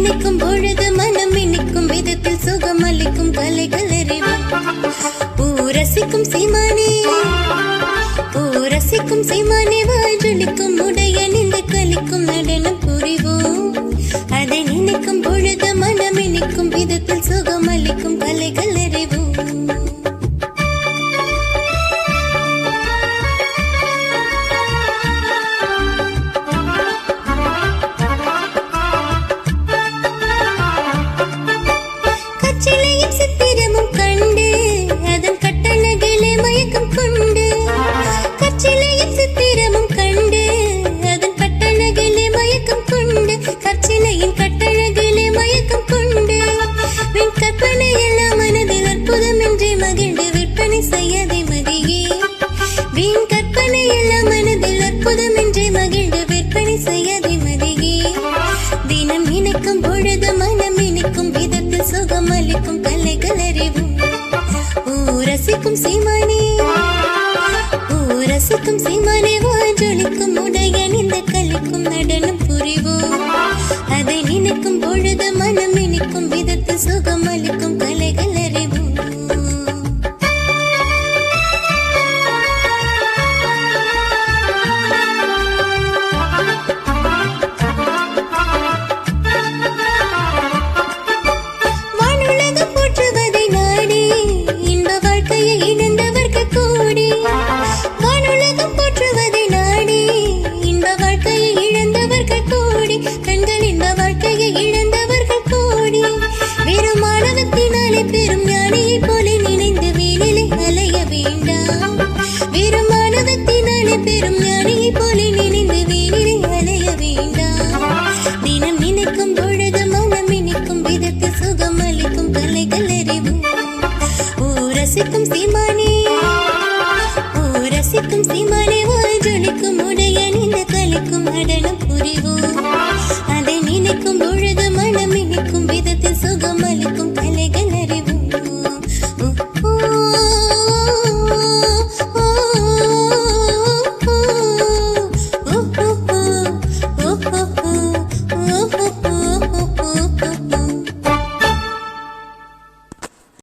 நினைக்கும் பொழுது மனம் இனிக்கும் விதத்தில் சுகமளிக்கும் கலைகள் அறிவோம். ரசிக்கும் சீமானே ரசிக்கும் சீமானே வாஜொலிக்கும் உடைய நின்று கலிக்கும் நடனம் புரிவோம். அதை நினைக்கும் பொழுது மனம் இனிக்கும் விதத்தில் சுகமளிக்கும் கலைகள் அறிவோம். கச்சிலையும் சித்திரமும் கண்டு அதன் கட்டழகிலே மயக்கம் கொண்டு கச்சிலையும் சித்திரமும் கண்டு அதன் கட்டழகிலே மயக்கம் கொண்டு கச்சிலையின் கட்டழகிலே மயக்கம் கொண்டு வின் கற்பனை எல்லாம் மனதில் அற்புதம் என்றே மகிழ்ந்து விற்பனை செய்யதை மதியே. வின் கற்பனை எல்லாம் மனதில் அற்புதம் என்றே மகிழ்ந்து விற்பனை செய்யதை மதியே. தினம் இணைக்கும் பொழுது மனம் இனிக்கும் விதத்தில் சுகமளிக்கும் கலைகள் அறிவோம். ரசிக்கும் சீமானே ரசிக்கும் சீமானே வாஜொலிக்கும் உடைய நின்ற கலிக்கும் நடனம் புரிவோம். அதை நினைக்கும் பொழுது மனம் இனிக்கும் விதத்தில் சுகமளிக்கும் கலைகள் அறிவோம். வானுலகம் போற்றுவதை நாடி இன்ப வாழ்க்கையை இழந்தவர்கள் கூடி வானுலகம் போற்றுவதை நாடி இன்ப வாழ்க்கையை இழந்தவர்கள் கூடி கண்கள் இன்ப வாழ்க்கையை இழந்தவர்கள் கூடி வெறும் மாணவத்தினாலே பெரும் ஞானியை போல நினைந்து வீணிலே அலைய வேண்டாம். வெறும் மாணவத்தினாலே பெரும் ஞானியை போல நினைந்து வீணிலே அலைய வேண்டாம். தினம் நினைக்கும் பொழுது மனம் இனிக்கும் விதத்தில் சுகமளிக்கும் கலைகள் அறிவோம். ரசிக்கும் சீமானே ரசிக்கும் சீமானே வாஜொலிக்கும் உடைய நின்ற கலிக்கும் நடனம் புரிவோம். அதை நினைக்கும் பொழுது மனம் இனிக்கும் விதத்தில் சுகமளிக்கும்